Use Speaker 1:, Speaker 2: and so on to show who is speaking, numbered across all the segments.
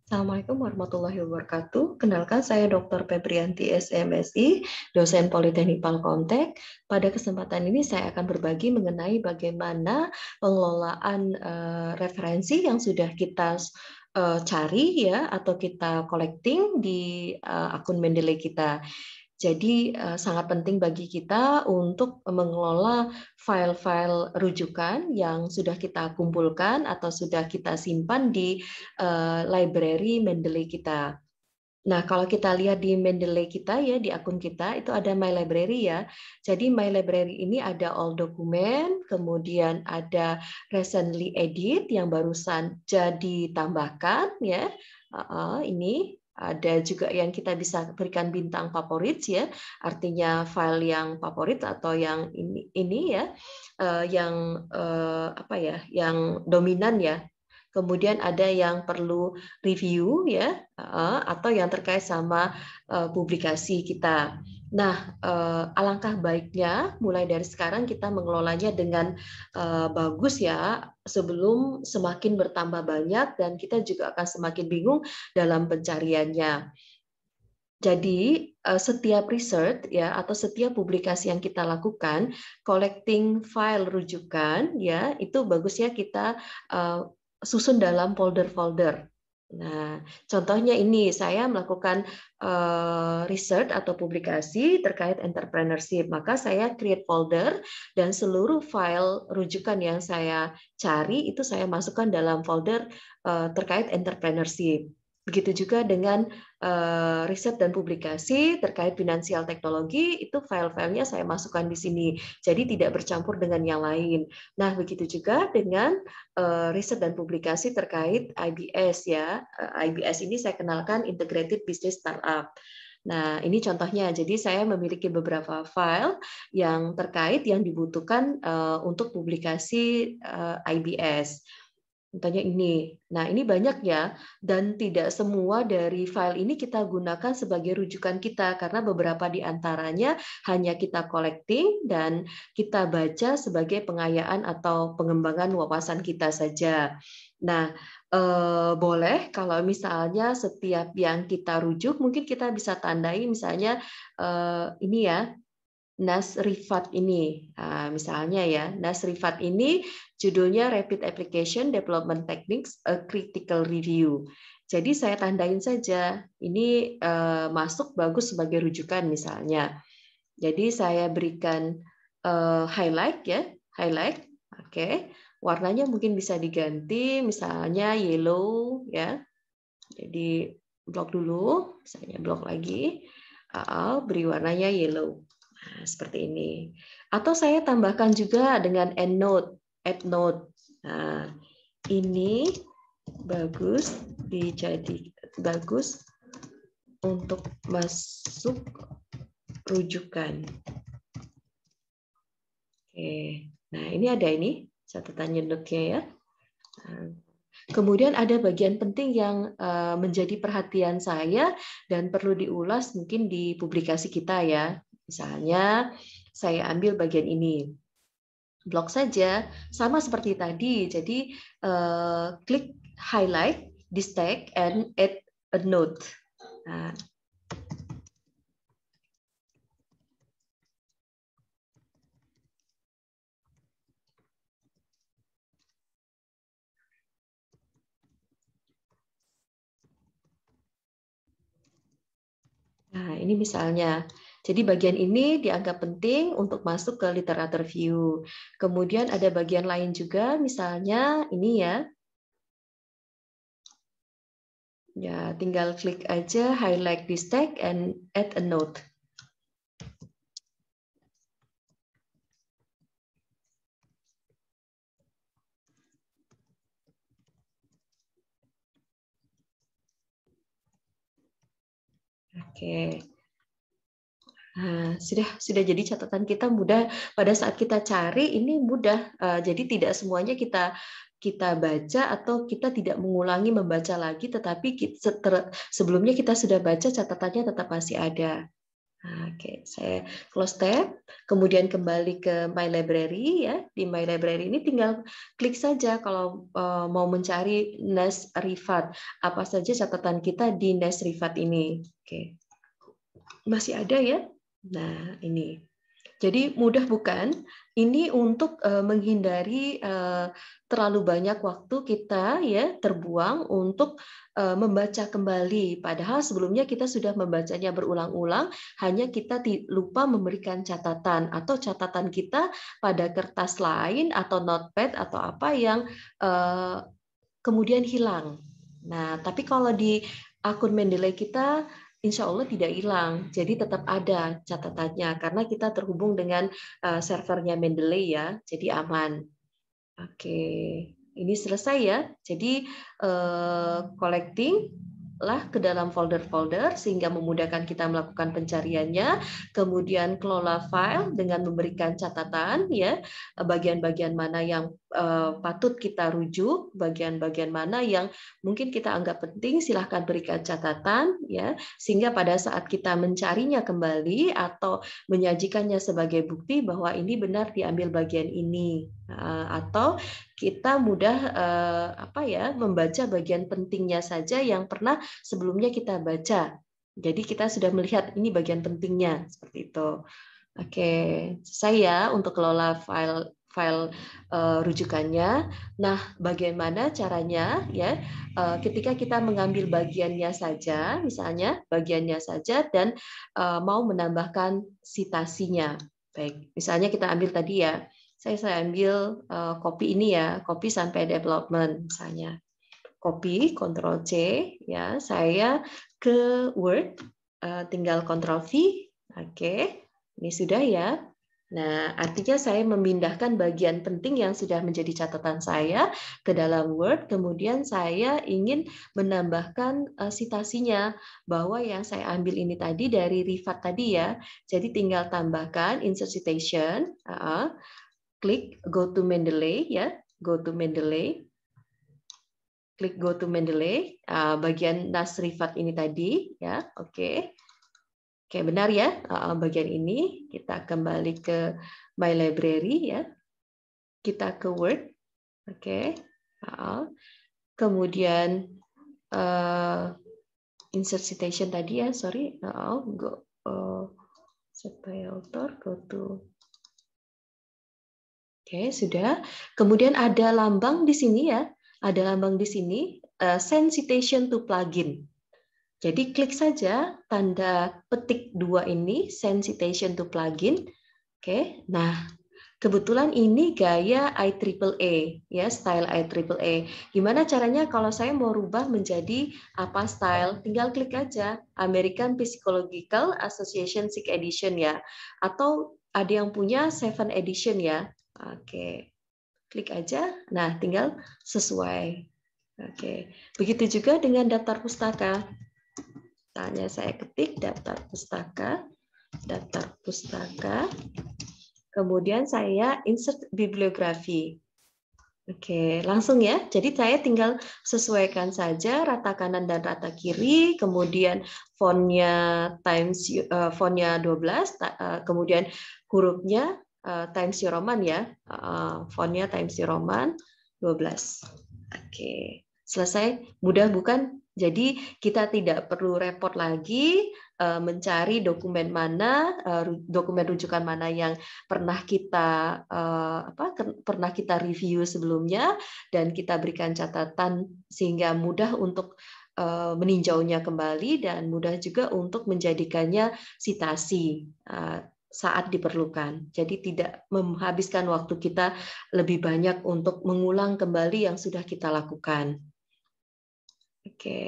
Speaker 1: Assalamualaikum warahmatullahi wabarakatuh. Kenalkan saya Dr. Febrianti SMSI, dosen Politeknik Palkontek. Pada kesempatan ini saya akan berbagi mengenai bagaimana pengelolaan referensi yang sudah kita cari ya atau kita collecting di akun Mendeley kita. Jadi sangat penting bagi kita untuk mengelola file-file rujukan yang sudah kita kumpulkan atau sudah kita simpan di library Mendeley kita. Nah, kalau kita lihat di Mendeley kita ya, di akun kita itu ada My Library ya. Jadi My Library ini ada all dokumen, kemudian ada recently edit yang barusan jadi tambahkan ya. Ini ada juga yang kita bisa berikan bintang favorit ya, artinya file yang favorit atau yang ini ya, yang apa ya, yang dominan ya. Kemudian ada yang perlu review ya, atau yang terkait sama publikasi kita. Nah, alangkah baiknya mulai dari sekarang kita mengelolanya dengan bagus ya, sebelum semakin bertambah banyak dan kita juga akan semakin bingung dalam pencariannya. Jadi setiap research ya atau setiap publikasi yang kita lakukan, collecting file rujukan ya itu bagusnya kita susun dalam folder-folder. Nah, contohnya ini saya melakukan research atau publikasi terkait entrepreneurship, maka saya create folder dan seluruh file rujukan yang saya cari itu saya masukkan dalam folder terkait entrepreneurship. Begitu juga dengan riset dan publikasi terkait finansial teknologi, itu file-filenya saya masukkan di sini. Jadi tidak bercampur dengan yang lain. Nah, begitu juga dengan riset dan publikasi terkait IBS ya. IBS ini saya kenalkan Integrated Business Startup. Nah, ini contohnya. Jadi saya memiliki beberapa file yang terkait yang dibutuhkan untuk publikasi IBS. Contohnya ini. Nah, ini banyak ya, dan tidak semua dari file ini kita gunakan sebagai rujukan kita, karena beberapa di antaranya hanya kita collecting dan kita baca sebagai pengayaan atau pengembangan wawasan kita saja. Nah, boleh kalau misalnya setiap yang kita rujuk, mungkin kita bisa tandai misalnya ini ya, Nas Rifat ini, misalnya ya, Nas Rifat ini judulnya Rapid Application Development Techniques a Critical Review. Jadi saya tandain saja, ini masuk bagus sebagai rujukan misalnya. Jadi saya berikan highlight ya, highlight, oke. Warnanya mungkin bisa diganti, misalnya yellow ya. Jadi blok dulu, misalnya blok lagi, beri warnanya yellow. Nah, seperti ini. Atau saya tambahkan juga dengan EndNote, AddNote. Nah, ini bagus bagus untuk masuk rujukan. Oke. Nah, ini ada ini catatannya note-nya ya. Kemudian ada bagian penting yang menjadi perhatian saya dan perlu diulas mungkin di publikasi kita ya. Misalnya saya ambil bagian ini. Blok saja, sama seperti tadi. Jadi klik highlight this tag and add a note. Nah, ini misalnya. Jadi bagian ini dianggap penting untuk masuk ke literatur view. Kemudian ada bagian lain juga, misalnya ini ya. Ya, tinggal klik aja highlight this tag and add a note. Oke. Nah, sudah jadi catatan kita mudah pada saat kita cari ini mudah. Jadi tidak semuanya kita baca atau kita tidak mengulangi membaca lagi, tetapi sebelumnya kita sudah baca, catatannya tetap masih ada. Oke, saya close tab, kemudian kembali ke My Library ya. Di My Library ini tinggal klik saja kalau mau mencari Nes Rifat. Apa saja catatan kita di Nes Rifat ini. Oke. Masih ada ya? Nah, ini. Jadi mudah bukan? Ini untuk menghindari terlalu banyak waktu kita ya terbuang untuk membaca kembali. Padahal sebelumnya kita sudah membacanya berulang-ulang, hanya kita lupa memberikan catatan atau catatan kita pada kertas lain atau notepad atau apa yang kemudian hilang. Nah, tapi kalau di akun Mendeley kita insya Allah tidak hilang, jadi tetap ada catatannya karena kita terhubung dengan servernya Mendeley ya, jadi aman. Oke, ini selesai ya. Jadi collecting lah ke dalam folder-folder sehingga memudahkan kita melakukan pencariannya. Kemudian kelola file dengan memberikan catatan ya, bagian-bagian mana yang patut kita rujuk, bagian-bagian mana yang mungkin kita anggap penting, silahkan berikan catatan ya, sehingga pada saat kita mencarinya kembali atau menyajikannya sebagai bukti bahwa ini benar diambil bagian ini, atau kita mudah membaca bagian pentingnya saja yang pernah sebelumnya kita baca. Jadi kita sudah melihat ini bagian pentingnya seperti itu. Oke, saya untuk kelola file rujukannya. Nah, bagaimana caranya ya? Ketika kita mengambil bagiannya saja, misalnya bagiannya saja dan mau menambahkan citasinya. Baik, misalnya kita ambil tadi ya. Saya ambil copy ini ya, copy sampai development misalnya. Copy, Ctrl C, ya. Saya ke Word, tinggal Ctrl V. Oke, ini sudah ya. Nah, artinya saya memindahkan bagian penting yang sudah menjadi catatan saya ke dalam Word, kemudian saya ingin menambahkan citasinya, bahwa yang saya ambil ini tadi dari Rifat tadi ya, jadi tinggal tambahkan insert citation, klik Go to Mendeley ya, Go to Mendeley. Klik Go to Mendeley, bagian Nas Rifat ini tadi, ya, oke. Oke, benar ya, bagian ini. Kita kembali ke My Library, ya. Kita ke Word, oke. Kemudian insert citation tadi ya, sorry. Go, set by author, go to. Oke, sudah. Kemudian ada lambang di sini ya. Ada lambang di sini, send citation to plugin. Jadi klik saja tanda petik 2 ini, send citation to plugin. Oke, nah kebetulan ini gaya IEEE, ya, style IEEE. Gimana caranya kalau saya mau rubah menjadi apa style? Tinggal klik aja, American Psychological Association 6 Edition ya, atau ada yang punya 7 Edition ya. Oke. Klik aja, nah tinggal sesuai. Oke, begitu juga dengan daftar pustaka. Misalnya saya ketik daftar pustaka, kemudian saya insert bibliografi. Oke, langsung ya. Jadi saya tinggal sesuaikan saja rata kanan dan rata kiri, kemudian fontnya fontnya 12, kemudian hurufnya Times New Roman ya, fontnya Times New Roman 12. Oke, selesai. Mudah bukan? Jadi kita tidak perlu repot lagi mencari dokumen mana, dokumen rujukan mana yang pernah kita review sebelumnya dan kita berikan catatan sehingga mudah untuk meninjaunya kembali dan mudah juga untuk menjadikannya citasi saat diperlukan. Jadi tidak menghabiskan waktu kita lebih banyak untuk mengulang kembali yang sudah kita lakukan. Oke.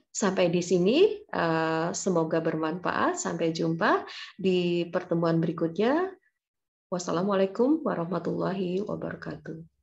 Speaker 1: Sampai di sini, semoga bermanfaat. Sampai jumpa di pertemuan berikutnya. Wassalamualaikum warahmatullahi wabarakatuh.